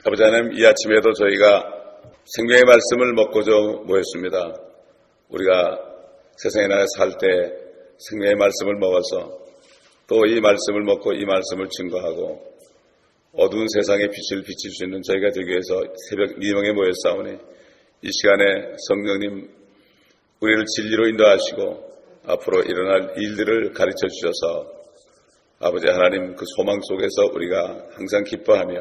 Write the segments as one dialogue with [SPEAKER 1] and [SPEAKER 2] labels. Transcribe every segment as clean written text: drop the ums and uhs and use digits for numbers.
[SPEAKER 1] 아버지 하나님, 이 아침에도 저희가 생명의 말씀을 먹고자 모였습니다. 우리가 세상에 나가 살 때 생명의 말씀을 먹어서 또 이 말씀을 먹고 이 말씀을 증거하고 어두운 세상에 빛을 비칠 수 있는 저희가 되기 위해서 새벽 4명에 모였사오니 이 시간에 성령님 우리를 진리로 인도하시고 앞으로 일어날 일들을 가르쳐 주셔서 아버지 하나님, 그 소망 속에서 우리가 항상 기뻐하며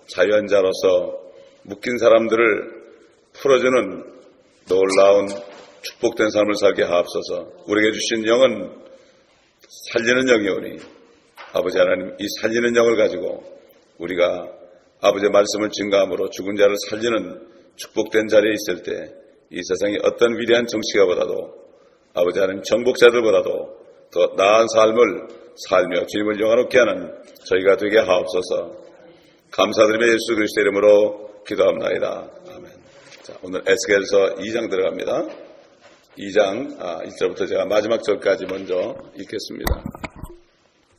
[SPEAKER 1] 자유한 자로서 묶인 사람들을 풀어주는 놀라운 축복된 삶을 살게 하옵소서. 우리에게 주신 영은 살리는 영이오니 아버지 하나님, 이 살리는 영을 가지고 우리가 아버지의 말씀을 증거함으로 죽은 자를 살리는 축복된 자리에 있을 때 이 세상의 어떤 위대한 정치가보다도 아버지 하나님, 정복자들보다도 더 나은 삶을 살며 주님을 영화롭게 하는 저희가 되게 하옵소서. 감사드리며 예수 그리스도의 이름으로 기도합나이다. 아멘. 자, 오늘 에스겔서 2장 들어갑니다. 2장 1절부터 제가 마지막 절까지 먼저 읽겠습니다.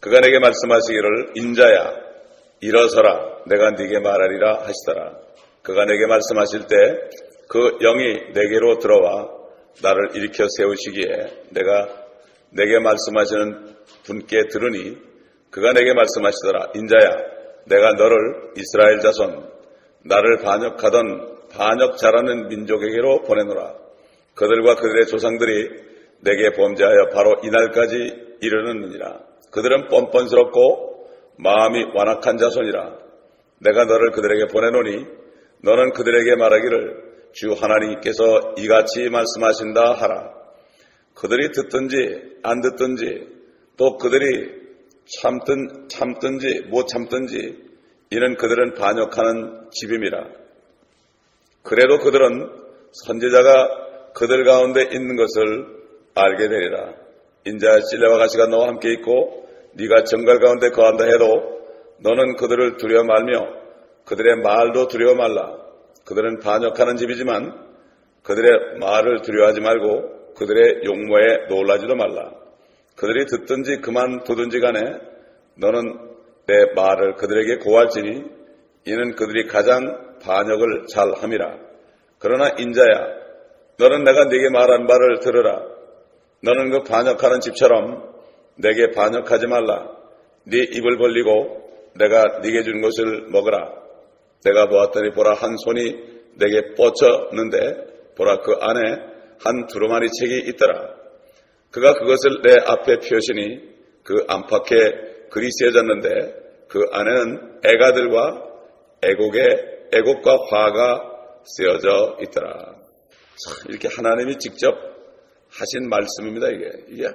[SPEAKER 1] 그가 내게 말씀하시기를 인자야 일어서라 내가 네게 말하리라 하시더라. 그가 내게 말씀하실 때 그 영이 내게로 들어와 나를 일으켜 세우시기에 내가 내게 말씀하시는 분께 들으니 그가 내게 말씀하시더라. 인자야 내가 너를 이스라엘 자손 나를 반역하던 반역자라는 민족에게로 보내노라. 그들과 그들의 조상들이 내게 범죄하여 바로 이날까지 이르느니라. 그들은 뻔뻔스럽고 마음이 완악한 자손이라. 내가 너를 그들에게 보내노니 너는 그들에게 말하기를 주 하나님께서 이같이 말씀하신다 하라. 그들이 듣든지 안 듣든지 또 그들이 참든지 못 참든지 이는 그들은 반역하는 집임이라. 그래도 그들은 선지자가 그들 가운데 있는 것을 알게 되리라. 인자야 신뢰와 가시가 너와 함께 있고 네가 정갈 가운데 거한다 해도 너는 그들을 두려워 말며 그들의 말도 두려워 말라. 그들은 반역하는 집이지만 그들의 말을 두려워하지 말고 그들의 용모에 놀라지도 말라. 그들이 듣든지 그만두든지 간에 너는 내 말을 그들에게 고할지니 이는 그들이 가장 반역을 잘함이라. 그러나 인자야 너는 내가 네게 말한 바를 들으라. 너는 그 반역하는 집처럼 내게 반역하지 말라. 네 입을 벌리고 내가 네게 준 것을 먹으라. 내가 보았더니 보라 한 손이 내게 뻗쳤는데 보라 그 안에 한 두루마리 책이 있더라. 그가 그것을 내 앞에 펴시니 그 안팎에 글이 쓰여졌는데 그 안에는 애가들과 애곡과 화가 쓰여져 있더라. 이렇게 하나님이 직접 하신 말씀입니다. 이게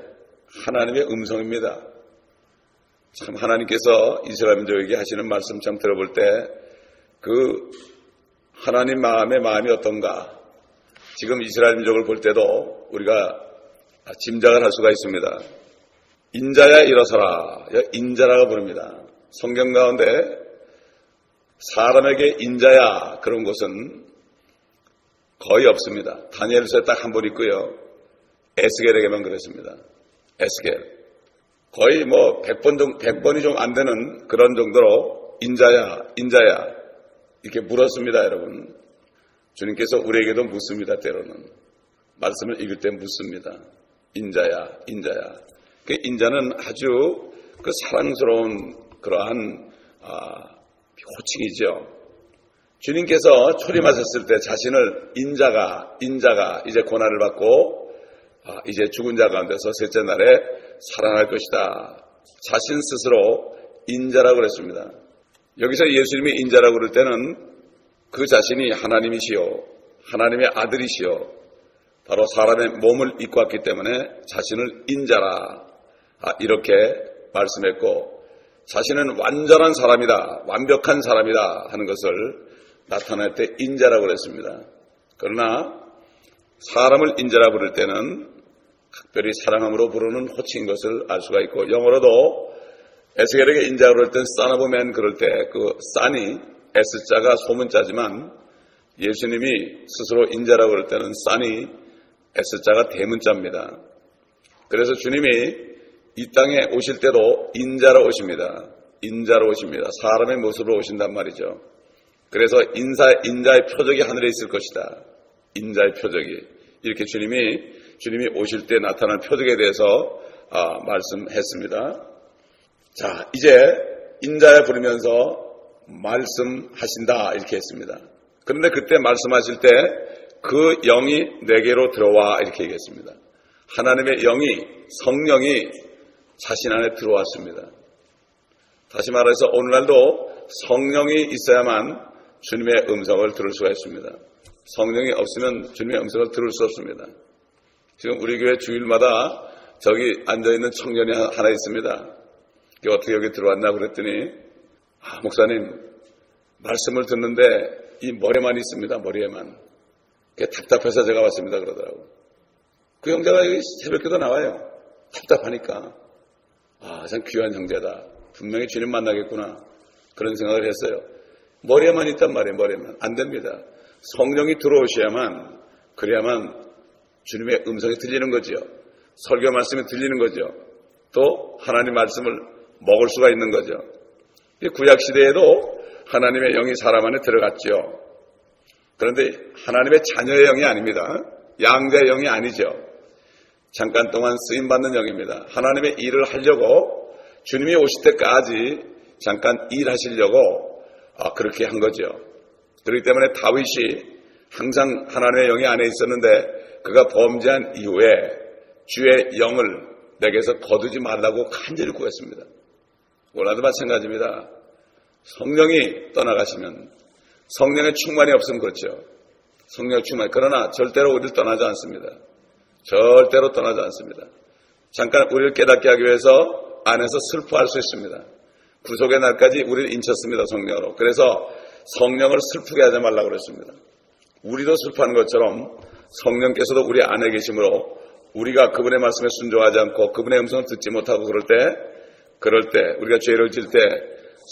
[SPEAKER 1] 하나님의 음성입니다. 참 하나님께서 이스라엘 민족에게 하시는 말씀 참 들어볼 때 그 하나님 마음이 어떤가? 지금 이스라엘 민족을 볼 때도 우리가 짐작을 할 수가 있습니다. 인자야 일어서라. 인자라고 부릅니다. 성경 가운데 사람에게 인자야 그런 것은 거의 없습니다. 다니엘서에 딱 한 번 있고요. 에스겔에게만 그랬습니다. 에스겔. 거의 100번이 좀 안 되는 그런 정도로 인자야 이렇게 물었습니다. 여러분. 주님께서 우리에게도 묻습니다. 때로는. 말씀을 읽을 때 묻습니다. 인자야. 그 인자는 아주 그 사랑스러운 그러한 호칭이죠. 주님께서 초림하셨을 때 자신을 인자가 이제 고난을 받고 이제 죽은 자 가운데서 셋째 날에 살아날 것이다. 자신 스스로 인자라고 그랬습니다. 여기서 예수님이 인자라고 그럴 때는 그 자신이 하나님이시요 하나님의 아들이시요 바로 사람의 몸을 입고 왔기 때문에 자신을 인자라 이렇게 말씀했고 자신은 완전한 사람이다 완벽한 사람이다 하는 것을 나타낼 때 인자라고 그랬습니다. 그러나 사람을 인자라고 부를 때는 각별히 사랑함으로 부르는 호칭인 것을 알 수가 있고 영어로도 에스겔에게 인자라고 그럴 땐 son of man 그럴 때 그 son이 S자가 소문자지만 예수님이 스스로 인자라고 그럴 때는 son이 S자가 대문자입니다. 그래서 주님이 이 땅에 오실 때도 인자로 오십니다. 인자로 오십니다. 사람의 모습으로 오신단 말이죠. 그래서 인자의 표적이 하늘에 있을 것이다. 인자의 표적이. 이렇게 주님이 오실 때 나타난 표적에 대해서 말씀했습니다. 자, 이제 인자에 부르면서 말씀하신다 이렇게 했습니다. 그런데 그때 말씀하실 때 그 영이 내게로 들어와 이렇게 얘기했습니다. 하나님의 영이, 성령이 자신 안에 들어왔습니다. 다시 말해서 오늘날도 성령이 있어야만 주님의 음성을 들을 수가 있습니다. 성령이 없으면 주님의 음성을 들을 수 없습니다. 지금 우리 교회 주일마다 저기 앉아있는 청년이 하나 있습니다. 어떻게 여기 들어왔나 그랬더니 목사님 말씀을 듣는데 이 머리만 있습니다. 머리에만. 답답해서 제가 왔습니다 그러더라고요. 그 형제가 여기 새벽기도 나와요. 답답하니까 참 귀한 형제다. 분명히 주님 만나겠구나. 그런 생각을 했어요. 머리에만 있단 말이에요. 머리에만. 안 됩니다. 성령이 들어오셔야만, 그래야만 주님의 음성이 들리는 거죠. 설교 말씀이 들리는 거죠. 또 하나님 말씀을 먹을 수가 있는 거죠. 구약시대에도 하나님의 영이 사람 안에 들어갔죠. 그런데 하나님의 자녀의 영이 아닙니다. 양자의 영이 아니죠. 잠깐 동안 쓰임받는 영입니다. 하나님의 일을 하려고 주님이 오실 때까지 잠깐 일하시려고 그렇게 한 거죠. 그렇기 때문에 다윗이 항상 하나님의 영이 안에 있었는데 그가 범죄한 이후에 주의 영을 내게서 거두지 말라고 간절히 구했습니다. 오늘도 마찬가지입니다. 성령이 떠나가시면 성령의 충만이 없으면 그렇죠. 성령의 충만. 그러나 절대로 우리를 떠나지 않습니다. 절대로 떠나지 않습니다. 잠깐 우리를 깨닫게 하기 위해서 안에서 슬퍼할 수 있습니다. 구속의 날까지 우리를 인쳤습니다. 성령으로. 그래서 성령을 슬프게 하지 말라고 그랬습니다. 우리도 슬퍼하는 것처럼 성령께서도 우리 안에 계심으로 우리가 그분의 말씀에 순종하지 않고 그분의 음성을 듣지 못하고 그럴 때 우리가 죄를 질 때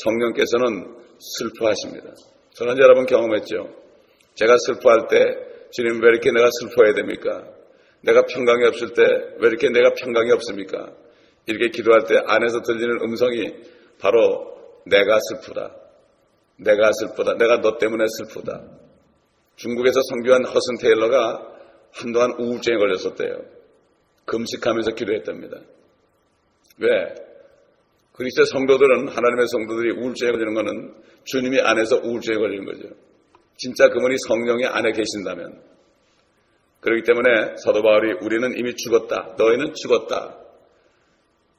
[SPEAKER 1] 성령께서는 슬퍼하십니다. 저는 여러분 경험했죠. 제가 슬퍼할 때 주님 왜 이렇게 내가 슬퍼해야 됩니까? 내가 평강이 없을 때 왜 이렇게 내가 평강이 없습니까? 이렇게 기도할 때 안에서 들리는 음성이 바로 내가 슬프다. 내가 슬프다. 내가 너 때문에 슬프다. 중국에서 선교한 허슨 테일러가 한동안 우울증에 걸렸었대요. 금식하면서 기도했답니다. 왜? 그리스도의 성도들은, 하나님의 성도들이 우울증에 걸리는 것은 주님이 안에서 우울증에 걸리는 거죠. 진짜 그분이 성령이 안에 계신다면. 그렇기 때문에 사도 바울이 우리는 이미 죽었다. 너희는 죽었다.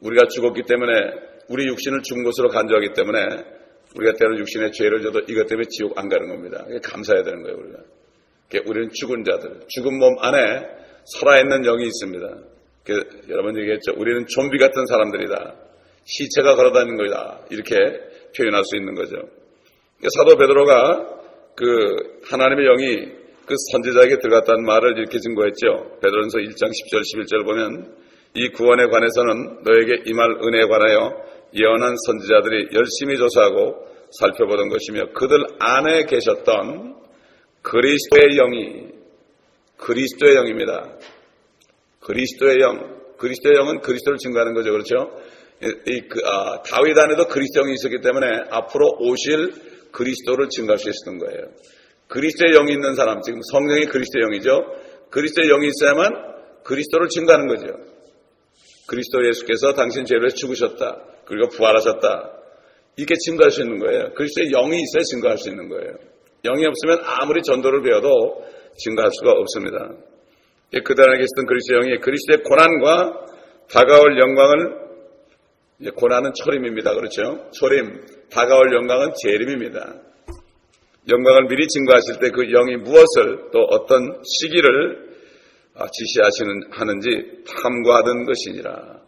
[SPEAKER 1] 우리가 죽었기 때문에 우리 육신을 죽은 곳으로 간주하기 때문에 우리가 때로 육신의 죄를 져도 이것 때문에 지옥 안 가는 겁니다. 감사해야 되는 거예요. 우리는 죽은 자들, 죽은 몸 안에 살아있는 영이 있습니다. 여러분 얘기했죠. 우리는 좀비 같은 사람들이다. 시체가 걸어다니는 거다. 이렇게 표현할 수 있는 거죠. 사도 베드로가 하나님의 영이 선지자에게 들어갔다는 말을 이렇게 증거했죠. 베드로전서 1장 10절 11절 보면 이 구원에 관해서는 너에게 임할 은혜에 관하여 예언한 선지자들이 열심히 조사하고 살펴보던 것이며 그들 안에 계셨던 그리스도의 영입니다. 그리스도의 영은 그리스도를 증거하는 거죠. 그렇죠? 다윗 안에도 그리스도 영이 있었기 때문에 앞으로 오실 그리스도를 증거할 수 있었던 거예요. 그리스도의 영이 있는 사람, 지금 성령이 그리스도의 영이죠. 그리스도의 영이 있어야만 그리스도를 증거하는 거죠. 그리스도 예수께서 당신 죄를 죽으셨다. 그리고 부활하셨다. 이렇게 증거할 수 있는 거예요. 그리스도의 영이 있어야 증거할 수 있는 거예요. 영이 없으면 아무리 전도를 배워도 증거할 수가 없습니다. 그들 안에 계시던 그리스도의 영이 그리스도의 고난과 다가올 영광을, 고난은 초림입니다. 그렇죠? 초림, 다가올 영광은 재림입니다. 영광을 미리 증거하실 때 그 영이 무엇을 또 어떤 시기를 지시하는지 탐구하던 것이니라.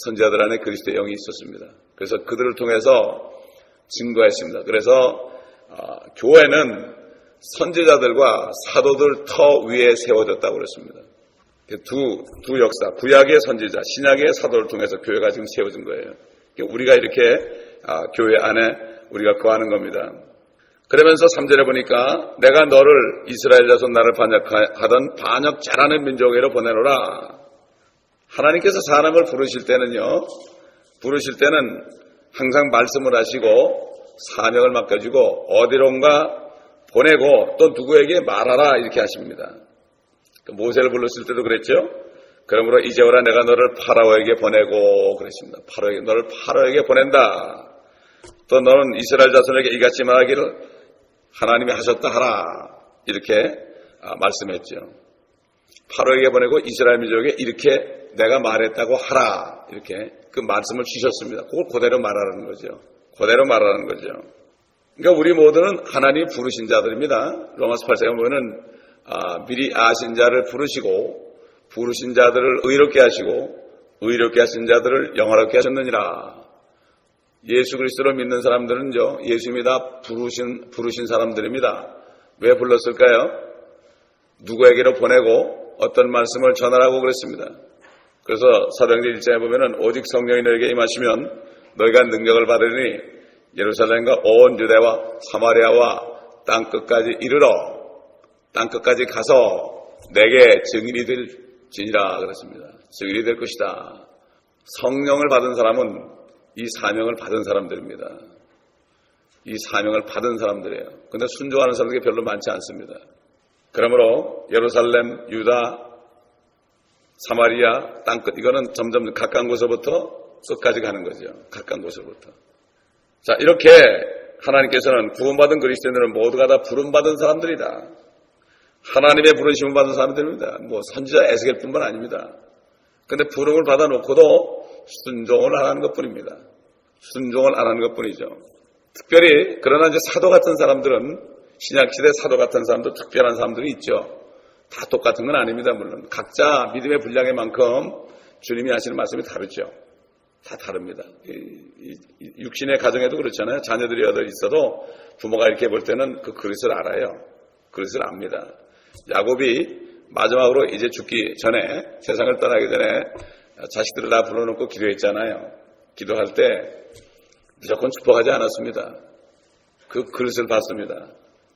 [SPEAKER 1] 선지자들 안에 그리스도의 영이 있었습니다. 그래서 그들을 통해서 증거했습니다. 그래서 교회는 선지자들과 사도들 터 위에 세워졌다고 그랬습니다. 두 역사, 구약의 선지자, 신약의 사도를 통해서 교회가 지금 세워진 거예요. 우리가 이렇게 교회 안에 우리가 거하는 겁니다. 그러면서 3절에 보니까 내가 너를 이스라엘 자손 나를 반역하던 반역자라는 민족에로 보내노라. 하나님께서 사람을 부르실 때는 항상 말씀을 하시고 사명을 맡겨주고 어디론가 보내고 또 누구에게 말하라 이렇게 하십니다. 모세를 불렀을 때도 그랬죠. 그러므로 이제 오라 내가 너를 파라오에게 보내고 그랬습니다. 너를 파라오에게 보낸다. 또 너는 이스라엘 자손에게 이같이 말하기를 하나님이 하셨다 하라 이렇게 말씀했죠. 파라오에게 보내고 이스라엘 민족에게 이렇게 내가 말했다고 하라 이렇게 그 말씀을 주셨습니다. 그걸 그대로 말하라는 거죠. 그대로 말하는 거죠. 그러니까 우리 모두는 하나님이 부르신 자들입니다. 로마서 8장에 보면은 미리 아신 자를 부르신 자들을 의롭게 하시고 의롭게 하신 자들을 영화롭게 하셨느니라. 예수 그리스도를 믿는 사람들은요, 예수님이 다 부르신 사람들입니다. 왜 불렀을까요? 누구에게로 보내고 어떤 말씀을 전하라고 그랬습니다. 그래서 사도행전 1장에 보면은 오직 성령이 너에게 임하시면 너희가 능력을 받으리니 예루살렘과 온 유대와 사마리아와 땅끝까지 이르러 땅끝까지 가서 내게 증인이 될지니라 그랬습니다. 증인이 될 것이다. 성령을 받은 사람은 이 사명을 받은 사람들입니다. 이 사명을 받은 사람들이에요. 그런데 순종하는 사람들이 별로 많지 않습니다. 그러므로 예루살렘, 유다, 사마리아, 땅끝 이거는 점점 가까운 곳에서부터 끝까지 가는 거죠. 가까운 곳에서부터. 자, 이렇게 하나님께서는 구원받은 그리스도인들은 모두가 다 부름받은 사람들이다. 하나님의 부르심을 받은 사람들입니다. 선지자 에스겔뿐만 아닙니다. 그런데 부름을 받아놓고도 순종을 안 하는 것뿐입니다. 순종을 안 하는 것뿐이죠. 특별히 그러나 이제 사도 같은 사람들은 신약시대 사도 같은 사람도 특별한 사람들이 있죠. 다 똑같은 건 아닙니다. 물론 각자 믿음의 분량의 만큼 주님이 하시는 말씀이 다르죠. 다 다릅니다. 육신의 가정에도 그렇잖아요. 자녀들이 여덟 있어도 부모가 이렇게 볼 때는 그 그릇을 알아요. 그릇을 압니다. 야곱이 마지막으로 이제 죽기 전에 세상을 떠나기 전에 자식들을 다 불러놓고 기도했잖아요. 기도할 때 무조건 축복하지 않았습니다. 그 그릇을 받습니다.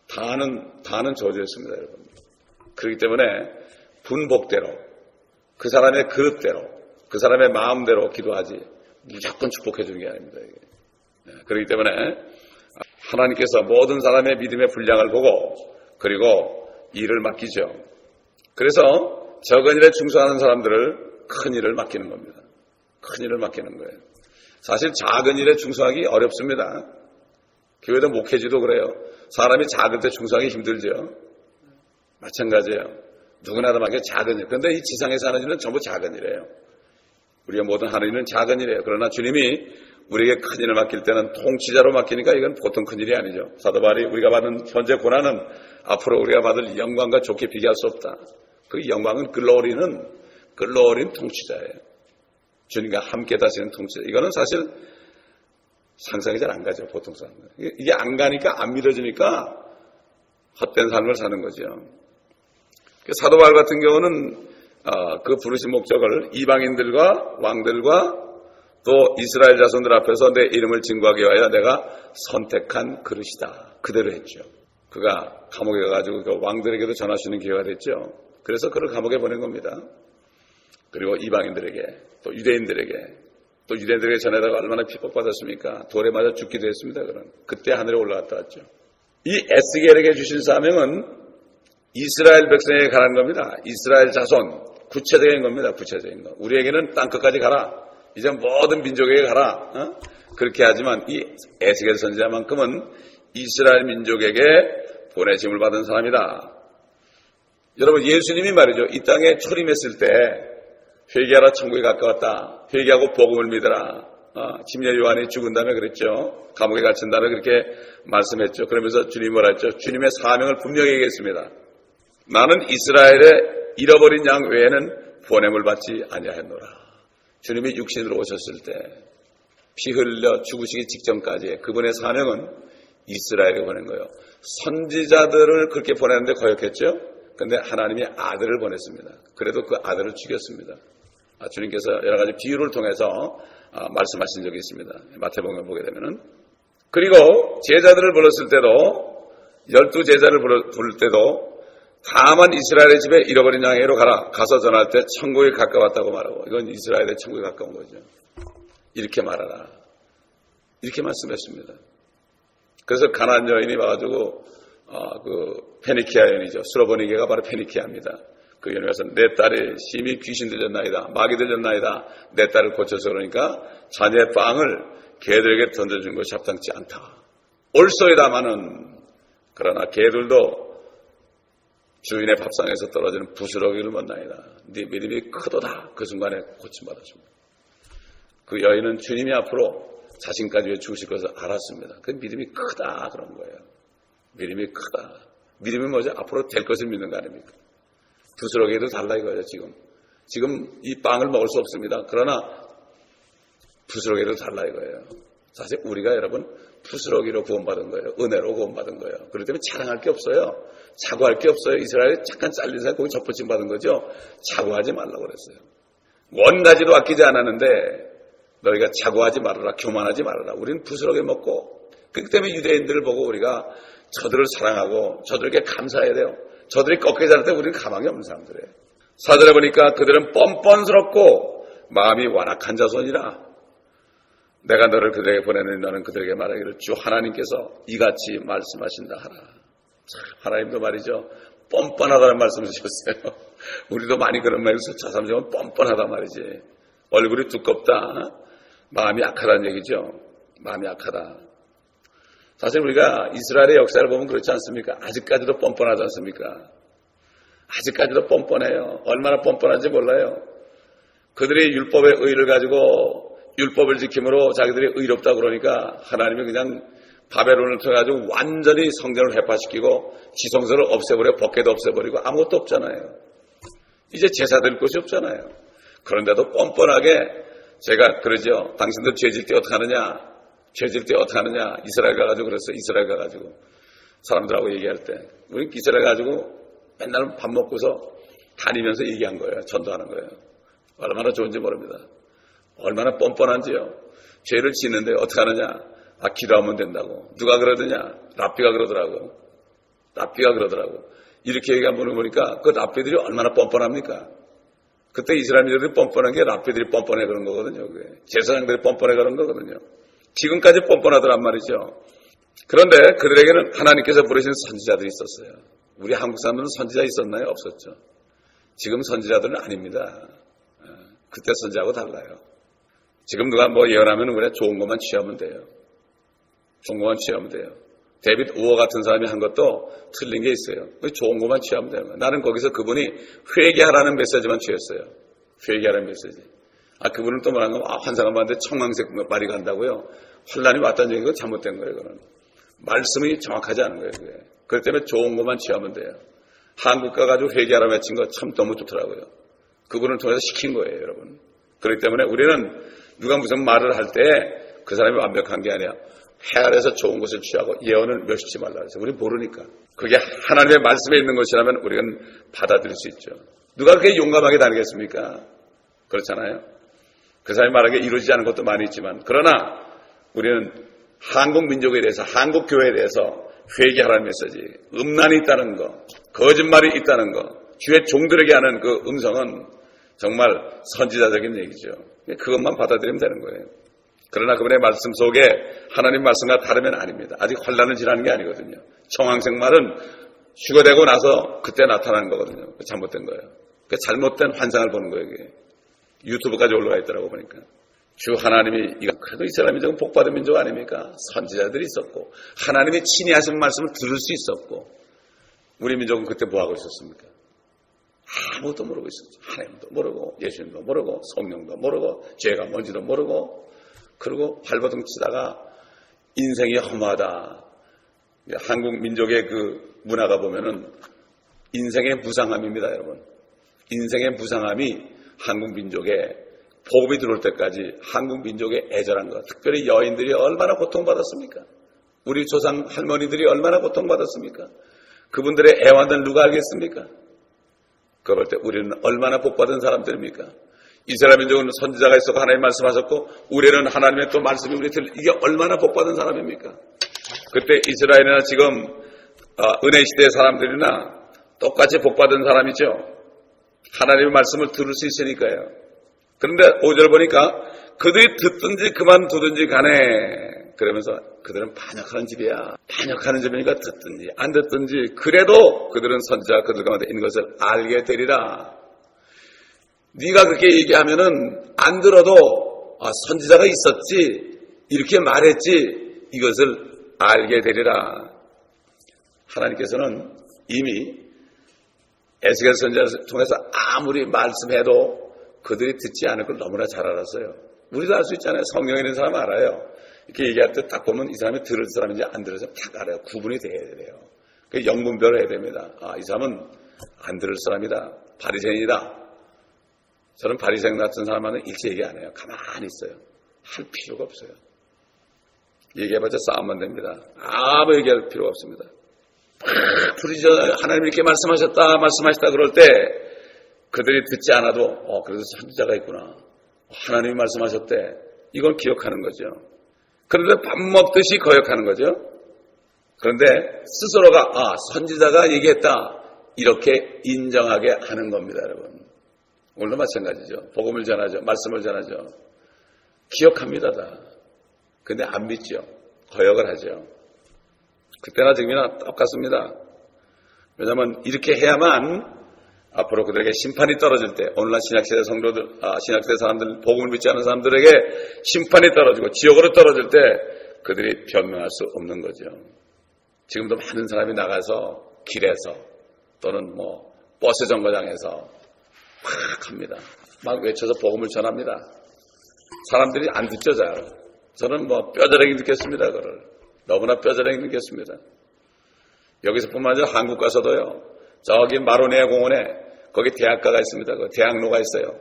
[SPEAKER 1] 다는 저주였습니다, 여러분. 그렇기 때문에 분복대로 그 사람의 그릇대로 그 사람의 마음대로 기도하지 무조건 축복해 주는 게 아닙니다. 이게. 그렇기 때문에 하나님께서 모든 사람의 믿음의 분량을 보고 그리고 일을 맡기죠. 그래서 적은 일에 충성하는 사람들을 큰 일을 맡기는 겁니다. 큰 일을 맡기는 거예요. 사실 작은 일에 충성하기 어렵습니다. 교회도 목회지도 그래요. 사람이 작은 데 충성하기 힘들죠. 마찬가지예요. 누구나 다 맡겨 작은 일. 그런데 이 지상에서 하는 일은 전부 작은 일이에요. 우리가 모든 하는 일은 작은 일이에요. 그러나 주님이 우리에게 큰 일을 맡길 때는 통치자로 맡기니까 이건 보통 큰 일이 아니죠. 사도 바울이 우리가 받은 현재 고난은 앞으로 우리가 받을 영광과 좋게 비교할 수 없다. 그 영광은 끌러오린 통치자예요. 주님과 함께 다시는 통치자. 이거는 사실 상상이 잘 안 가죠. 보통 사람들. 이게 안 가니까 안 믿어지니까 헛된 삶을 사는 거죠. 사도 바울 같은 경우는 그 부르신 목적을 이방인들과 왕들과 또 이스라엘 자손들 앞에서 내 이름을 증거하기 위하여 내가 선택한 그릇이다. 그대로 했죠. 그가 감옥에 가가지고 그 왕들에게도 전할 수 있는 기회가 됐죠. 그래서 그를 감옥에 보낸 겁니다. 그리고 이방인들에게 또 유대인들에게 전하다가 얼마나 핍박받았습니까? 돌에 맞아 죽기도 했습니다. 그때 하늘에 올라갔다 왔죠. 이 에스겔에게 주신 사명은 이스라엘 백성에게 가라는 겁니다. 이스라엘 자손, 구체적인 겁니다. 구체적인 거. 우리에게는 땅끝까지 가라. 이제 모든 민족에게 가라. 그렇게 하지만 이 에스겔 선지자만큼은 이스라엘 민족에게 보내심을 받은 사람이다. 여러분, 예수님이 말이죠. 이 땅에 초림했을 때 회개하라 천국에 가까웠다. 회개하고 복음을 믿어라. 침례 요한이 죽은 다음에 그랬죠. 감옥에 갇힌 다음에 그렇게 말씀했죠. 그러면서 주님이 뭐라 했죠? 주님의 사명을 분명히 얘기했습니다. 나는 이스라엘의 잃어버린 양 외에는 보냄을 받지 아니하였노라. 주님이 육신으로 오셨을 때 피 흘려 죽으시기 직전까지 그분의 사명은 이스라엘에 보낸 거예요. 선지자들을 그렇게 보냈는데 거역했죠. 그런데 하나님이 아들을 보냈습니다. 그래도 그 아들을 죽였습니다. 주님께서 여러 가지 비유를 통해서 말씀하신 적이 있습니다. 마태복음을 보게 되면은. 그리고 제자들을 불렀을 때도 12제자를 부를 때도 다만 이스라엘의 집에 잃어버린 양에게로 가라. 가서 전할 때 천국에 가까웠다고 말하고 이건 이스라엘의 천국에 가까운 거죠. 이렇게 말하라. 이렇게 말씀했습니다. 그래서 가나안 여인이 와가지고 페니키아 여인이죠. 수로보니게가 바로 페니키아입니다. 그 여인이 와서 내 딸이 심히 귀신 들렸나이다, 마귀 들렸나이다, 내 딸을 고쳐서 그러니까 자녀의 빵을 개들에게 던져준 것이 합당치 않다. 옳소이다마는 그러나 개들도 주인의 밥상에서 떨어지는 부스러기를 먹나이다. 네 믿음이 크도다. 그 순간에 고침받았습니다. 그 여인은 주님이 앞으로 자신까지 왜 죽으실 것을 알았습니다. 그 믿음이 크다 그런 거예요. 믿음이 크다. 믿음이 뭐죠? 앞으로 될 것을 믿는 거 아닙니까? 부스러기도 달라 이거예요. 지금 이 빵을 먹을 수 없습니다. 그러나 부스러기도 달라 이거예요. 사실 우리가 여러분 부스러기로 구원받은 거예요. 은혜로 구원받은 거예요. 그렇기 때문에 자랑할 게 없어요. 자고할 게 없어요. 이스라엘이 잠깐 잘린 사람 거기 접붙임 받은 거죠. 자고하지 말라고 그랬어요. 원가지도 아끼지 않았는데 너희가 자고하지 말아라. 교만하지 말아라. 우리는 부스러기 먹고 그렇기 때문에 유대인들을 보고 우리가 저들을 사랑하고 저들에게 감사해야 돼요. 저들이 꺾여 자랄 때 우리는 가망이 없는 사람들이에요. 사절에 보니까 그들은 뻔뻔스럽고 마음이 완악한 자손이라 내가 너를 그들에게 보내는 너는 그들에게 말하기를 주 하나님께서 이같이 말씀하신다 하라. 하나님도 말이죠. 뻔뻔하다는 말씀을 주셨어요. 우리도 많이 그런 말을 써요. 저 사람은 뻔뻔하다 말이지. 얼굴이 두껍다. 마음이 약하다는 얘기죠. 마음이 약하다. 사실 우리가 이스라엘의 역사를 보면 그렇지 않습니까? 아직까지도 뻔뻔하지 않습니까? 아직까지도 뻔뻔해요. 얼마나 뻔뻔한지 몰라요. 그들이 율법의 의를 가지고 율법을 지킴으로 자기들이 의롭다 그러니까 하나님이 그냥 바벨론을 통해가지고 완전히 성전을 회파시키고 지성소를 없애버려 법궤도 없애버리고 아무것도 없잖아요. 이제 제사 드릴 곳이 없잖아요. 그런데도 뻔뻔하게 제가 그러죠. 당신들 죄질 때 어떻게 하느냐? 죄질 때 어떻게 하느냐? 이스라엘 가가지고 그랬어요. 이스라엘 가가지고 사람들하고 얘기할 때 우리 이스라엘 가가지고 맨날 밥 먹고서 다니면서 얘기한 거예요. 전도하는 거예요. 얼마나 좋은지 모릅니다. 얼마나 뻔뻔한지요. 죄를 짓는데 어떻게 하느냐? 기도하면 된다고. 누가 그러더냐? 랍비가 그러더라고. 이렇게 얘기하면 보니까 그 랍비들이 얼마나 뻔뻔합니까? 그때 이스라엘 민족들이 뻔뻔한 게 랍비들이 뻔뻔해 그런 거거든요. 그게. 제사장들이 뻔뻔해 그런 거거든요. 지금까지 뻔뻔하더란 말이죠. 그런데 그들에게는 하나님께서 부르신 선지자들이 있었어요. 우리 한국 사람들은 선지자 있었나요? 없었죠. 지금 선지자들은 아닙니다. 그때 선지자하고 달라요. 지금 누가 뭐 예언하면 그래 좋은 것만 취하면 돼요. 좋은 것만 취하면 돼요. 데빗 우어 같은 사람이 한 것도 틀린 게 있어요. 좋은 것만 취하면 되는 거예요. 나는 거기서 그분이 회개하라는 메시지만 취했어요. 회개하라는 메시지. 그분은 또 뭐라는 거 환상을 봤는데 청황색 말이 간다고요. 환란이 왔다는 얘기가 잘못된 거예요. 그건 말씀이 정확하지 않은 거예요. 그게. 그렇기 때문에 좋은 것만 취하면 돼요. 한국 가가지고 회개하라 외친 거 참 너무 좋더라고요. 그분을 통해서 시킨 거예요, 여러분. 그렇기 때문에 우리는 누가 무슨 말을 할 때 그 사람이 완벽한 게 아니야. 해 아래서 좋은 것을 취하고 예언을 멸시치 말라 그래서 우리 모르니까. 그게 하나님의 말씀에 있는 것이라면 우리는 받아들일 수 있죠. 누가 그렇게 용감하게 다니겠습니까? 그렇잖아요. 그 사람이 말하기에 이루어지지 않은 것도 많이 있지만 그러나 우리는 한국 민족에 대해서 한국 교회에 대해서 회개하라는 메시지, 음란이 있다는 거, 거짓말이 있다는 거, 주의 종들에게 하는 그 음성은 정말 선지자적인 얘기죠. 그것만 받아들이면 되는 거예요. 그러나 그분의 말씀 속에 하나님 말씀과 다르면 아닙니다. 아직 환란을 지나는 게 아니거든요. 청황색 말은 휴거되고 나서 그때 나타나는 거거든요. 잘못된 거예요. 그 잘못된 환상을 보는 거예요. 이게. 유튜브까지 올라가 있더라고 보니까. 주 하나님이 그래도 이스라엘 민족은 복받은 민족 아닙니까? 선지자들이 있었고 하나님이 친히 하신 말씀을 들을 수 있었고 우리 민족은 그때 뭐하고 있었습니까? 아무것도 모르고 있었죠. 하나님도 모르고 예수님도 모르고 성령도 모르고 죄가 뭔지도 모르고 그리고 발버둥 치다가 인생이 험하다. 한국 민족의 그 문화가 보면은 인생의 무상함입니다, 여러분. 인생의 무상함이 한국 민족의 복음이 들어올 때까지 한국 민족의 애절한 것, 특별히 여인들이 얼마나 고통받았습니까? 우리 조상 할머니들이 얼마나 고통받았습니까? 그분들의 애환을 누가 알겠습니까? 그럴 때 우리는 얼마나 복받은 사람들입니까? 이스라엘 민족은 선지자가 있었고 하나님 말씀하셨고 우리는 하나님의 또 말씀이 우리 들 이게 얼마나 복받은 사람입니까? 그때 이스라엘이나 지금 은혜 시대의 사람들이나 똑같이 복받은 사람이죠. 하나님의 말씀을 들을 수 있으니까요. 그런데 5절 보니까 그들이 듣든지 그만두든지 간에 그러면서 그들은 반역하는 집이야. 반역하는 집이니까 듣든지 안 듣든지 그래도 그들은 선지자 그들 가운데 있는 것을 알게 되리라. 네가 그렇게 얘기하면은 안 들어도 선지자가 있었지 이렇게 말했지 이것을 알게 되리라. 하나님께서는 이미 에스겔 선지자를 통해서 아무리 말씀해도 그들이 듣지 않을 걸 너무나 잘 알았어요. 우리도 알 수 있잖아요. 성령에 있는 사람 알아요. 이렇게 얘기할 때 딱 보면 이 사람이 들을 사람인지 안 들을 사람 딱 알아요. 구분이 돼야 돼요. 그 영분별을 해야 됩니다. 이 사람은 안 들을 사람이다. 바리새인이다. 저는 바리새인 같은 사람은 일체 얘기 안 해요. 가만히 있어요. 할 필요가 없어요. 얘기해봤자 싸움만 됩니다. 아무 얘기할 필요가 없습니다. 부르짖어 하나님 이렇게 말씀하셨다 그럴 때 그들이 듣지 않아도 그래도 선지자가 있구나. 하나님이 말씀하셨대. 이걸 기억하는 거죠. 그런데 밥 먹듯이 거역하는 거죠. 그런데 스스로가 선지자가 얘기했다. 이렇게 인정하게 하는 겁니다, 여러분. 오늘도 마찬가지죠. 복음을 전하죠. 말씀을 전하죠. 기억합니다, 다. 근데 안 믿죠. 거역을 하죠. 그때나 지금이나 똑같습니다. 왜냐하면 이렇게 해야만 앞으로 그들에게 심판이 떨어질 때 오늘날 신약시대 성도들, 신약시대 사람들, 복음을 믿지 않는 사람들에게 심판이 떨어지고 지옥으로 떨어질 때 그들이 변명할 수 없는 거죠. 지금도 많은 사람이 나가서 길에서 또는 버스 정거장에서 막 합니다. 막 외쳐서 복음을 전합니다. 사람들이 안 듣죠, 잘. 저는 뼈저리게 느꼈습니다, 그걸. 너무나 뼈저리게 느꼈습니다. 여기서 뿐만 아니라 한국 가서도요, 저기 마로니아 공원에 거기 대학가가 있습니다. 그 대학로가 있어요.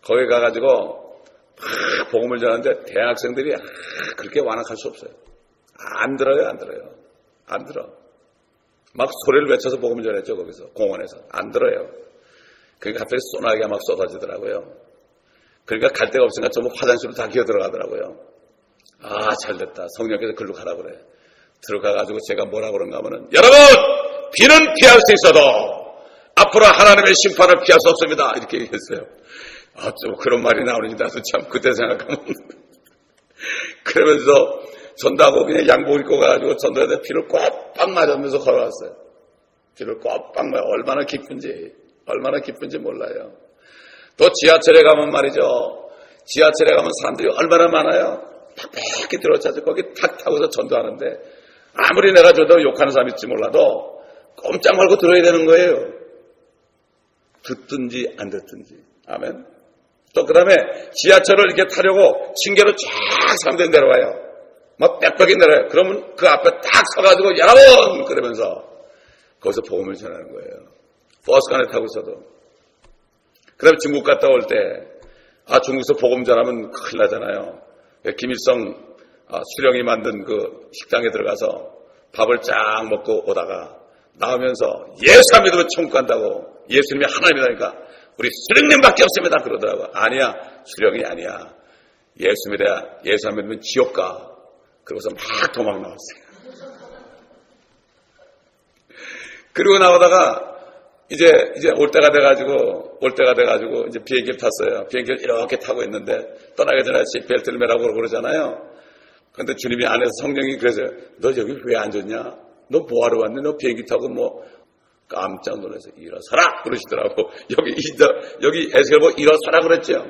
[SPEAKER 1] 거기 가가지고 막 복음을 전하는데 대학생들이 그렇게 완악할 수 없어요. 안 들어요. 안 들어. 막 소리를 외쳐서 복음을 전했죠. 거기서 공원에서. 안 들어요. 그러니까 갑자기 소나기가 막 쏟아지더라고요. 그러니까 갈 데가 없으니까 전부 화장실로 다 기어 들어가더라고요. 잘됐다. 성령께서 글로 가라 그래. 들어가가지고 제가 뭐라 그런가 하면은 여러분! 비는 피할 수 있어도 앞으로 하나님의 심판을 피할 수 없습니다. 이렇게 얘기했어요. 좀 그런 말이 나오는지 나도 참 그때 생각하면 그러면서 전도하고 그냥 양복 입고 가가지고 전도에다 비를 꽉 맞으면서 걸어왔어요. 비를 꽉 맞아요. 얼마나 기쁜지 몰라요. 또 지하철에 가면 말이죠. 지하철에 가면 사람들이 얼마나 많아요. 팍팍히 들어차서 거기 탁 타고서 전도하는데 아무리 내가 저도 욕하는 사람이 있지 몰라도 꼼짝 말고 들어야 되는 거예요. 듣든지 안 듣든지. 아멘. 또 그 다음에 지하철을 이렇게 타려고 층계로 쫙 사람들이 내려와요. 막 빽빽이 내려와요. 그러면 그 앞에 딱 서가지고 여러분! 그러면서 거기서 복음을 전하는 거예요. 버스 안에 타고 있어도. 그 다음에 중국 갔다 올 때 중국에서 복음 전하면 큰일 나잖아요. 김일성 수령이 만든 그 식당에 들어가서 밥을 쫙 먹고 오다가 나오면서 예수 안 믿으면 천국 간다고. 예수님이 하나님이라니까 우리 수령님밖에 없습니다 그러더라고. 아니야, 수령이 아니야. 예수 안 믿으면 지옥 가. 그러고서 막 도망 나왔어요. 그리고 나오다가 이제 올 때가 돼가지고 이제 비행기를 탔어요. 비행기를 이렇게 타고 있는데 떠나기 전에 벨트를 매라고 그러잖아요. 근데 주님이 안에서 성령이 그래서요. 너 여기 왜 앉았냐? 너 뭐하러 왔니? 너 비행기 타고 깜짝 놀라서 일어서라 그러시더라고. 여기 에스겔 보고 일어서라 그랬죠.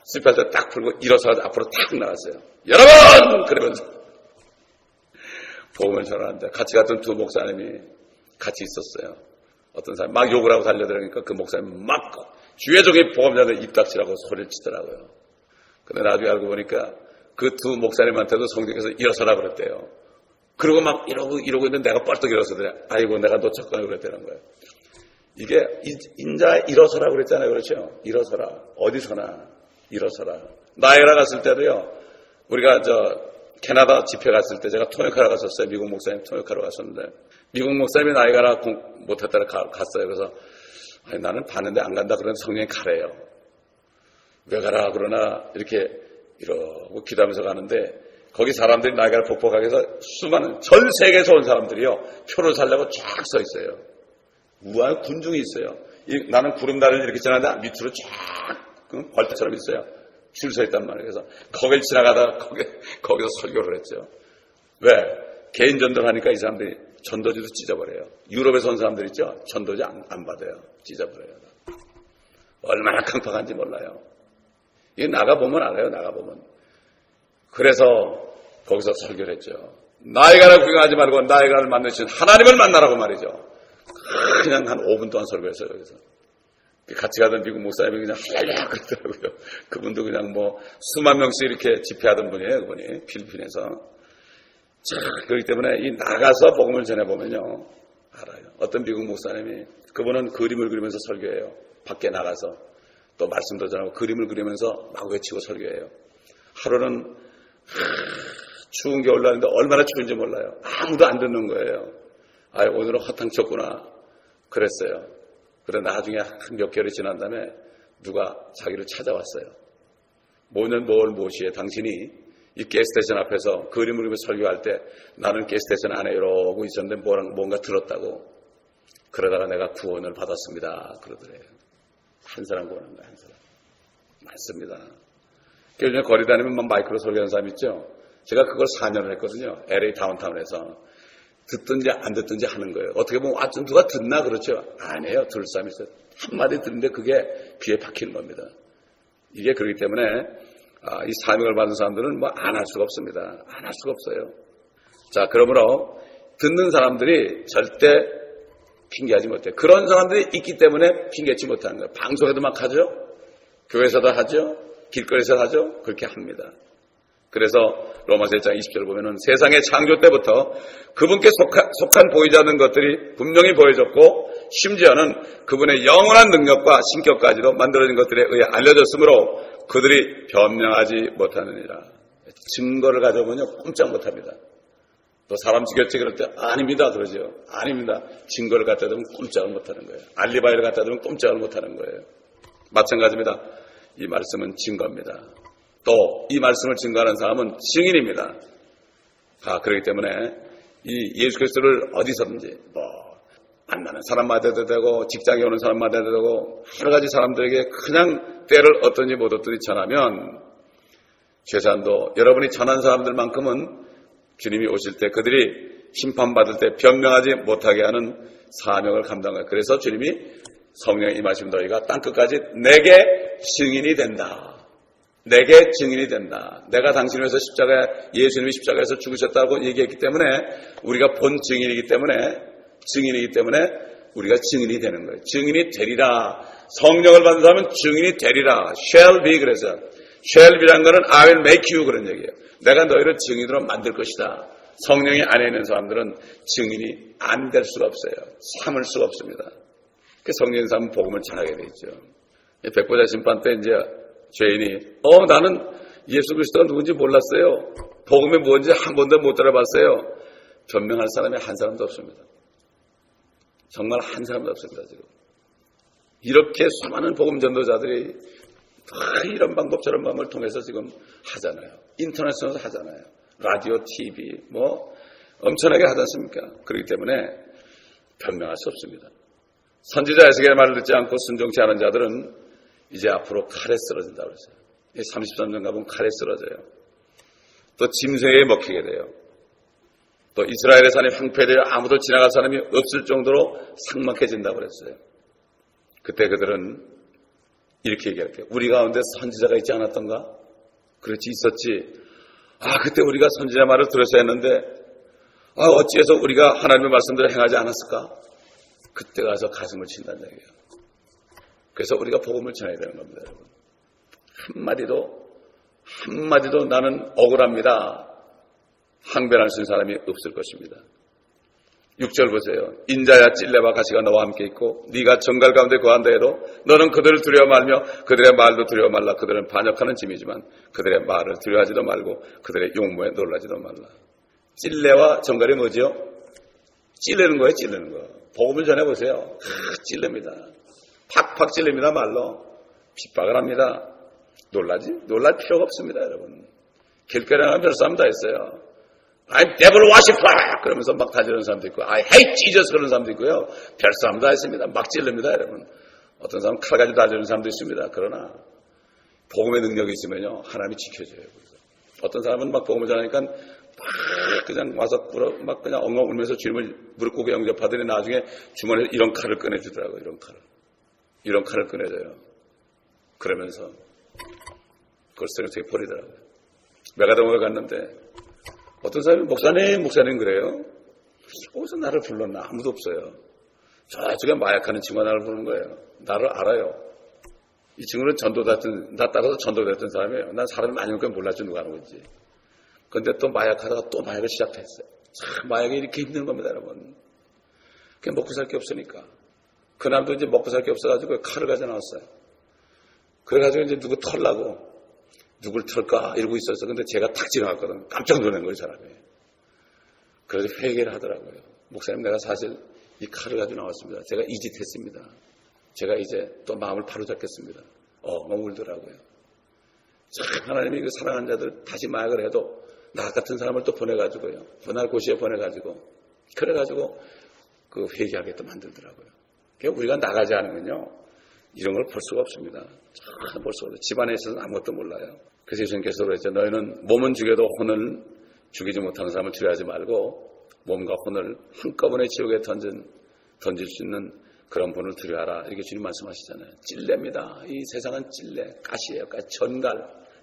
[SPEAKER 1] 시트벨트 딱 풀고 일어서서 앞으로 탁 나갔어요. 여러분! 그러면서 복음을 전하는데 같이 갔던 두 목사님이 같이 있었어요. 어떤 사람이 막 욕을 하고 달려들으니까 그 목사님이 막 주의 종이 복음 전하는데 입 닥치라고 소리를 치더라고요. 근데 나중에 알고 보니까 그 두 목사님한테도 성령께서 일어서라 그랬대요. 그리고 막 이러고 있는데 내가 뻘떡 일어서더래. 아이고 내가 놓쳤구나 그랬다는 거예요. 이게 인자 일어서라 그랬잖아요. 그렇죠? 일어서라. 어디서나 일어서라. 나이아가라 갔을 때도요. 우리가 캐나다 집회 갔을 때 제가 통역하러 갔었어요. 미국 목사님 통역하러 갔었는데 미국 목사님이 나이아가라 못했다가 갔어요. 그래서 나는 봤는데 안 간다 그러는데 성령이 가래요. 왜 가라 그러나 이렇게 이러고 기도하면서 가는데 거기 사람들이 나이아가라 폭포가게에서 수많은 전 세계에서 온 사람들이요. 표를 사려고 쫙 서 있어요. 우아한 군중이 있어요. 나는 구름다리를 이렇게 지나는데 밑으로 쫙 벌떼처럼 있어요. 줄 서 있단 말이에요. 그래서 거길 지나가다가 거기서 설교를 했죠. 왜? 개인 전도를 하니까 이 사람들이 전도지도 찢어버려요. 유럽에서 온 사람들 있죠? 전도지 안 받아요. 찢어버려요. 얼마나 강팍한지 몰라요. 이게 나가보면 알아요. 나가보면. 그래서 거기서 설교를 했죠. 나이가를 구경하지 말고 나이가를 만드신 하나님을 만나라고 말이죠. 그냥 한 5분 동안 설교했어요. 여기서. 같이 가던 미국 목사님이 그냥 할렐루야 그러더라고요. 그분도 그냥 뭐 수만 명씩 이렇게 집회하던 분이에요. 그분이 필리핀에서. 자, 그렇기 때문에 이 나가서 복음을 전해보면요 알아요. 어떤 미국 목사님이 그분은 그림을 그리면서 설교해요. 밖에 나가서 또 말씀도 전하고 그림을 그리면서 막 외치고 설교해요. 하루는 추운 겨울날인데 얼마나 추운지 몰라요. 아무도 안 듣는 거예요. 아, 오늘은 허탕쳤구나 그랬어요. 그런데 나중에 몇 개월이 지난 다음에 누가 자기를 찾아왔어요. 무엇이에 당신이 이 가스스테이션 앞에서 그림을 그리면서 설교할 때 나는 가스스테이션 안에 이러고 있었는데 뭔가 들었다고. 그러다가 내가 구원을 받았습니다. 그러더래요. 한 사람 구원한 거야, 한 사람. 맞습니다. 요즘에 거리 다니면 마이크로 설교하는 사람 있죠? 제가 그걸 4년을 했거든요. LA 다운타운에서. 듣든지 안 듣든지 하는 거예요. 어떻게 보면 누가 듣나 그렇죠? 아니에요. 들을 사람이 있어요. 한마디 듣는데 그게 귀에 박히는 겁니다. 이게 그렇기 때문에 이 사명을 받은 사람들은 뭐 안 할 수가 없습니다. 안 할 수가 없어요. 자, 그러므로 듣는 사람들이 절대 핑계하지 못해요. 그런 사람들이 있기 때문에 핑계치 못하는 거예요. 방송에도 막 하죠. 교회에서도 하죠. 길거리에서 하죠. 그렇게 합니다. 그래서 로마서 1장 20절 보면은 세상의 창조 때부터 그분께 속한 보이지 않는 것들이 분명히 보여졌고 심지어는 그분의 영원한 능력과 신격까지도 만들어진 것들에 의해 알려졌으므로 그들이 변명하지 못하느니라. 증거를 가져보면요 꼼짝 못합니다. 또 사람 죽였지 그럴 때 아닙니다 그러죠. 아닙니다. 증거를 갖다 대면 꼼짝을 못하는 거예요. 알리바이를 갖다 대면 꼼짝을 못하는 거예요. 마찬가지입니다. 이 말씀은 증거입니다. 또 이 말씀을 증거하는 사람은 증인입니다. 그렇기 때문에 이 예수 그리스도를 어디서든지 만나는 사람마다도 되고 직장에 오는 사람마다도 되고 여러 가지 사람들에게 그냥 때를 얻든지 못 얻든지 전하면 최소한도 여러분이 전한 사람들만큼은 주님이 오실 때 그들이 심판받을 때 변명하지 못하게 하는 사명을 감당해요. 그래서 주님이 성령이 임하시면 너희가 땅끝까지 내게 증인이 된다. 내게 증인이 된다. 내가 당신을 위해서 예수님이 십자가에서 죽으셨다고 얘기했기 때문에 우리가 본 증인이기 때문에 우리가 증인이 되는 거예요. 증인이 되리라. 성령을 받는 사람은 증인이 되리라. shall be 그래서 shall be란 거는 I will make you 그런 얘기예요. 내가 너희를 증인으로 만들 것이다. 성령이 안에 있는 사람들은 증인이 안 될 수가 없어요. 삼을 수가 없습니다. 그 성령인 사람은 복음을 전하게 돼 있죠. 백보자 심판 때 이제 죄인이 나는 예수 그리스도가 누군지 몰랐어요. 복음이 뭔지 한 번도 못 들어봤어요. 변명할 사람이 한 사람도 없습니다. 정말 한 사람도 없습니다. 지금 이렇게 수많은 복음 전도자들이 이런 방법 저런 방법을 통해서 지금 하잖아요. 인터넷에서 하잖아요. 라디오, TV 엄청나게 하지 않습니까? 그렇기 때문에 변명할 수 없습니다. 선지자 에스겔의 말을 듣지 않고 순종치 않은 자들은 이제 앞으로 칼에 쓰러진다고 그랬어요. 33년 가보면 칼에 쓰러져요. 또 짐승에게 먹히게 돼요. 또 이스라엘의 산이 황폐되어 아무도 지나갈 사람이 없을 정도로 삭막해진다고 그랬어요. 그때 그들은 이렇게 얘기할게요. 우리 가운데 선지자가 있지 않았던가? 그렇지 있었지. 그때 우리가 선지자 말을 들었어야 했는데 어찌해서 우리가 하나님의 말씀대로 행하지 않았을까? 그때 가서 가슴을 친다는 얘기예요. 그래서 우리가 복음을 전해야 되는 겁니다, 여러분. 한마디도 나는 억울합니다. 항변할 수 있는 사람이 없을 것입니다. 6절 보세요. 인자야 찔레와 가시가 너와 함께 있고 네가 정갈 가운데 거한다 해도 너는 그들을 두려워 말며 그들의 말도 두려워 말라. 그들은 반역하는 짐이지만 그들의 말을 두려워하지도 말고 그들의 용모에 놀라지도 말라. 찔레와 정갈이 뭐죠? 찔르는 거예요. 찔르는 거. 복음을 전해보세요. 찔릅니다. 팍팍 찔립니다. 말로. 핍박을 합니다. 놀랄 필요가 없습니다. 여러분. 길거리에 나가면 별 사람 다 있어요. I'm devil worshiper! 그러면서 막 다지르는 사람도 있고, I hate Jesus! 그러는 사람도 있고요. 별 사람 다 있습니다. 막 찔릅니다. 여러분. 어떤 사람은 칼 가지고 다지르는 사람도 있습니다. 그러나 복음의 능력이 있으면요, 하나님이 지켜줘요. 그래서 어떤 사람은 막 복음을 전하니까 막 그냥 와서 막 그냥 엉엉 울면서 주님을 무릎 꿇고 영접하더니 나중에 주머니에 이런 칼을 꺼내주더라고요. 이런 칼을 꺼내줘요. 그러면서 그걸 쓰레기통에 버리더라고요. 메가동에 갔는데 어떤 사람이 목사님 그래요. 어디서 나를 불렀나? 아무도 없어요. 저쪽에 마약하는 친구가 나를 부르는 거예요. 나를 알아요. 이 친구는 나 따라서 전도됐던 사람이에요. 난 사람이 많이 오니까 몰랐죠, 누가 하는 건지. 근데 또 마약하다가 또 마약을 시작했어요. 참, 마약이 이렇게 힘든 겁니다, 여러분. 그냥 먹고 살 게 없으니까. 그날도 이제 먹고 살 게 없어가지고 칼을 가져 나왔어요. 그래가지고 이제 누구 털라고, 누굴 털까 이러고 있었어. 근데 제가 탁 지나갔거든. 깜짝 놀란 거예요, 사람이. 그래서 회개를 하더라고요. 목사님, 내가 사실 이 칼을 가지고 나왔습니다. 제가 이 짓 했습니다. 제가 이제 또 마음을 바로잡겠습니다. 너무 울더라고요. 참, 하나님이 그 사랑하는 자들 다시 마약을 해도 나 같은 사람을 또 보내가지고요. 분할 고시에 보내가지고, 그래가지고 그 회개하게 또 만들더라고요. 그러니까 우리가 나가지 않으면요, 이런 걸 볼 수가 없습니다. 참 볼 수가 없어요. 집안에 있어서는 아무것도 몰라요. 그래서 예수님께서 그랬죠. 너희는 몸은 죽여도 혼을 죽이지 못하는 사람을 두려워하지 말고 몸과 혼을 한꺼번에 지옥에 던질 수 있는 그런 분을 두려워하라. 이렇게 주님 말씀하시잖아요. 찔레입니다. 이 세상은 찔레, 가시예요. 전갈,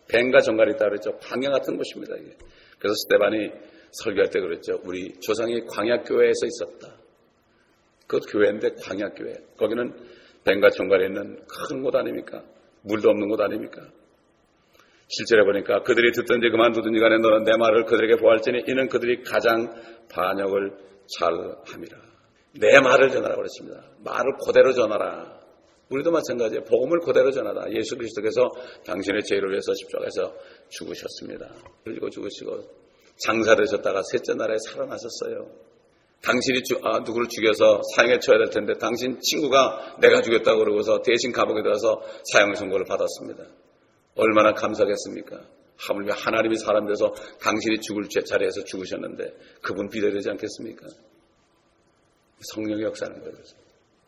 [SPEAKER 1] 뱀과 전갈이 있다 그랬죠. 광야 같은 곳입니다. 이게. 그래서 스데반이 설교할 때 그랬죠. 우리 조상이 광야교회에서 있었다. 그 교회인데 광야교회. 거기는 뱀과 전갈이 있는 큰 곳 아닙니까? 물도 없는 곳 아닙니까? 실제로 보니까 그들이 듣든지 그만두든지 간에 너는 내 말을 그들에게 보할지니 이는 그들이 가장 반역을 잘함이라. 내 말을 전하라 그랬습니다. 말을 그대로 전하라. 우리도 마찬가지예요. 복음을 그대로 전하라. 예수 그리스도께서 당신의 죄를 위해서 십자가에서 죽으셨습니다. 그리고 죽으시고 장사되셨다가 셋째 날에 살아나셨어요. 당신이 누구를 죽여서 사형에 처해야 될 텐데 당신 친구가 내가 죽였다고 그러고서 대신 감옥에 들어가서 사형 선고를 받았습니다. 얼마나 감사하겠습니까? 하물며 하나님이 사람 돼서 당신이 죽을 자리에서 죽으셨는데 그분 비례되지 않겠습니까? 성령의 역사하는 거예요.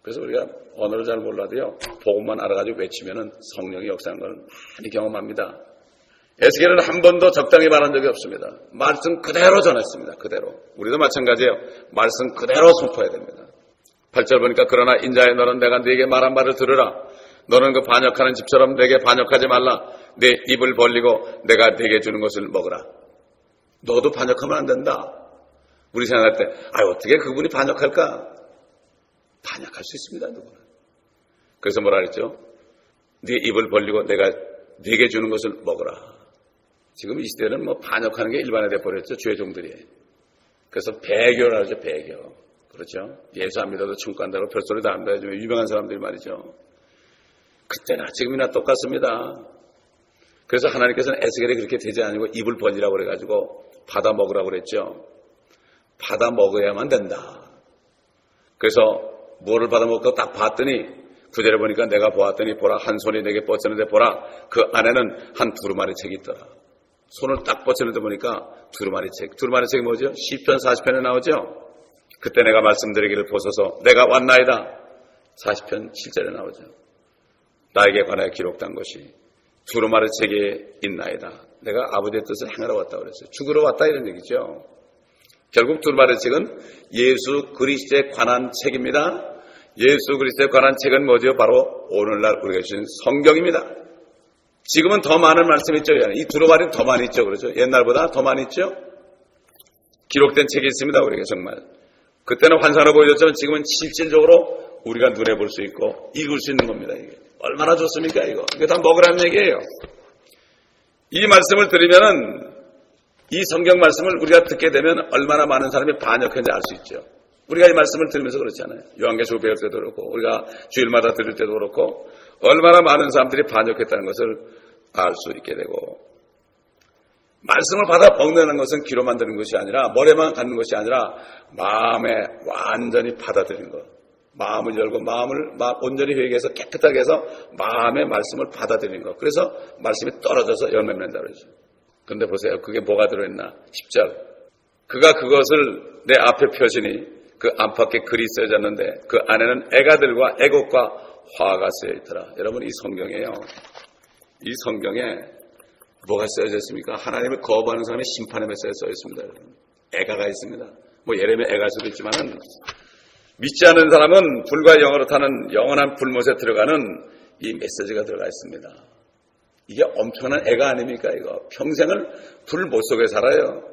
[SPEAKER 1] 그래서 우리가 언어를 잘 몰라도요, 복음만 알아가지고 외치면은 성령의 역사하는 걸 많이 경험합니다. 에스겔은 한 번도 적당히 말한 적이 없습니다. 말씀 그대로 전했습니다. 그대로. 우리도 마찬가지예요. 말씀 그대로 선포해야 됩니다. 8절 보니까 그러나 인자의 너는 내가 네게 말한 말을 들으라. 너는 그 반역하는 집처럼 내게 반역하지 말라. 내 입을 벌리고 내가 네게 주는 것을 먹으라. 너도 반역하면 안 된다. 우리 생각할 때 어떻게 그분이 반역할까? 반역할 수 있습니다. 누구나. 그래서 뭐라 그랬죠? 네 입을 벌리고 내가 네게 주는 것을 먹으라. 지금 이 시대는 반역하는 게 일반화돼 버렸죠. 죄종들이. 그래서 배교를 하죠. 배교. 그렇죠? 예수 안 믿어도 천국 간다고 별소리 다 한다. 유명한 사람들이 말이죠. 그때나 지금이나 똑같습니다. 그래서 하나님께서는 에스겔이 그렇게 되지 않고 입을 벌리라고 그래가지고 받아 먹으라고 그랬죠. 받아 먹어야만 된다. 그래서 뭐를 받아 먹고 딱 봤더니 구절에 보니까 내가 보았더니 보라 한 손이 내게 뻗쳤는데 보라 그 안에는 한 두루마리 책이 있더라. 손을 딱 뻗쳤는데 보니까 두루마리 책. 두루마리 책이 뭐죠? 시편 40편에 나오죠. 그때 내가 말씀드리기를 보소서 내가 왔나이다. 40편 7절에 나오죠. 나에게 관하여 기록된 것이 두루마리 책에 있나이다. 내가 아버지의 뜻을 행하러 왔다 그랬어요. 죽으러 왔다 이런 얘기죠. 결국 두루마리 책은 예수 그리스도에 관한 책입니다. 예수 그리스도에 관한 책은 뭐죠? 바로 오늘날 우리가 주신 성경입니다. 지금은 더 많은 말씀이 있죠. 이 두루마리는 더 많이 있죠. 그렇죠? 옛날보다 더 많이 있죠. 기록된 책이 있습니다. 우리가 정말. 그때는 환상으로 보여줬지만 지금은 실질적으로 우리가 눈에 볼 수 있고 읽을 수 있는 겁니다. 이게 얼마나 좋습니까? 이게 다 먹으라는 얘기예요. 이 말씀을 들으면은 이 성경 말씀을 우리가 듣게 되면 얼마나 많은 사람이 반역했는지 알 수 있죠. 우리가 이 말씀을 들으면서 그렇잖아요. 요한계시록 배울 때도 그렇고 우리가 주일마다 들을 때도 그렇고 얼마나 많은 사람들이 반역했다는 것을 알 수 있게 되고 말씀을 받아 먹는 것은 귀로만 듣는 것이 아니라 머리만 갖는 것이 아니라 마음에 완전히 받아들이는 것. 마음을 열고 마음을 온전히 회개해서 깨끗하게 해서 마음의 말씀을 받아들이는 것. 그래서 말씀이 떨어져서 열매 맺는다 그러죠. 근데 보세요. 그게 뭐가 들어있나? 10절. 그가 그것을 내 앞에 펴시니 그 안팎에 글이 쓰여졌는데 그 안에는 애가들과 애곡과 화가 쓰여 있더라. 여러분 이 성경이에요. 이 성경에 뭐가 써져 있습니까? 하나님을 거부하는 사람의 심판의 메시지가 써 있습니다. 여러분. 애가가 있습니다. 뭐 예레미야 애갈 수도 있지만은 믿지 않는 사람은 불과 영으로 타는 영원한 불못에 들어가는 이 메시지가 들어가 있습니다. 이게 엄청난 애가 아닙니까? 이거 평생을 불못 속에 살아요.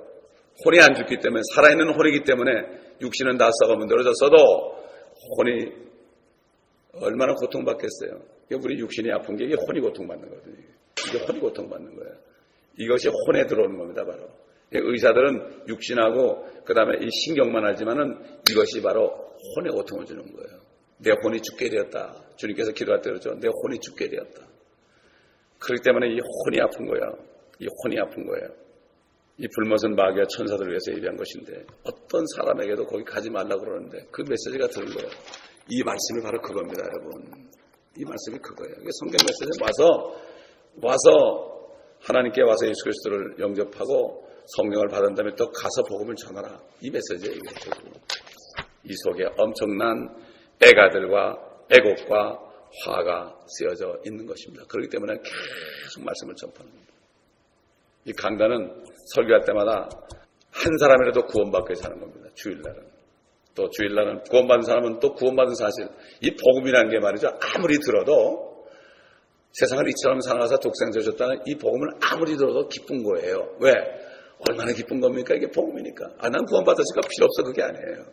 [SPEAKER 1] 혼이 안 죽기 때문에, 살아있는 혼이기 때문에 육신은 다 썩어 문드러졌어도 혼이 얼마나 고통받겠어요. 우리 육신이 아픈 게 이게 혼이 고통받는 거거든요. 이게 혼이 고통받는 거예요. 이것이 혼에 들어오는 겁니다, 바로. 의사들은 육신하고 그 다음에 이 신경만 알지만은 이것이 바로 혼에 고통을 주는 거예요. 내 혼이 죽게 되었다. 주님께서 기도할 때 그러죠. 내 혼이 죽게 되었다. 그렇기 때문에 이 혼이 아픈 거예요. 이 혼이 아픈 거예요. 이 불못은 마귀와 천사들을 위해서 예비한 것인데 어떤 사람에게도 거기 가지 말라고 그러는데 그 메시지가 들은 거예요. 이 말씀이 바로 그겁니다, 여러분. 이 말씀이 그거예요. 이게 성경 메시지 와서 하나님께 와서 예수 그리스도를 영접하고 성령을 받은 다음에 또 가서 복음을 전하라. 이 메시지예요. 이 속에 엄청난 애가들과 애곡과 화가 쓰여져 있는 것입니다. 그렇기 때문에 계속 말씀을 전파하는 겁니다. 이 강단은 설교할 때마다 한 사람이라도 구원받기 위해서 하는 겁니다. 주일날은. 또 주일날은 구원받은 사람은 또 구원받은 사실. 이 복음이라는 게 말이죠. 아무리 들어도 세상을 이처럼 살아가서 독생되셨다는 이 복음을 아무리 들어도 기쁜 거예요. 왜? 얼마나 기쁜 겁니까? 이게 복음이니까. 난 구원받았으니까 필요 없어. 그게 아니에요.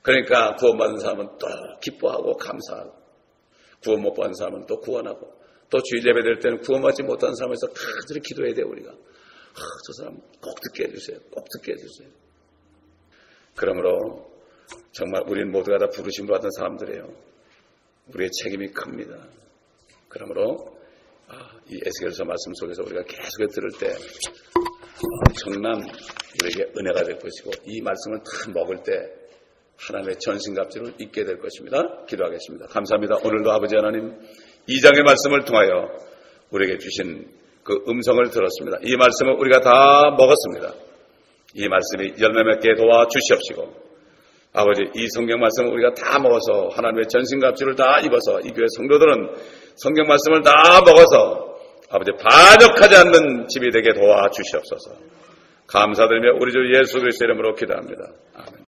[SPEAKER 1] 그러니까 구원받은 사람은 또 기뻐하고 감사하고, 구원 못 받은 사람은 또 구원하고, 또 주일 예배 될 때는 구원받지 못한 사람에서 간절히 기도해야 돼요, 우리가. 저 사람 꼭 듣게 해주세요. 꼭 듣게 해주세요. 그러므로 정말 우리는 모두가 다 부르심을 받은 사람들이에요. 우리의 책임이 큽니다. 그러므로 이 에스겔서 말씀 속에서 우리가 계속 들을 때 엄청난 우리에게 은혜가 될 것이고, 이 말씀을 다 먹을 때 하나님의 전신갑주를 잊게 될 것입니다. 기도하겠습니다. 감사합니다. 오늘도 아버지 하나님, 이 장의 말씀을 통하여 우리에게 주신 그 음성을 들었습니다. 이 말씀을 우리가 다 먹었습니다. 이 말씀이 열매 맺게 도와주시옵시고, 아버지, 이 성경 말씀을 우리가 다 먹어서 하나님의 전신갑주를 다 입어서 이 교회 성도들은 성경 말씀을 다 먹어서 아버지 반역하지 않는 집이 되게 도와주시옵소서. 감사드리며 우리 주 예수 그리스도의 이름으로 기도합니다. 아멘.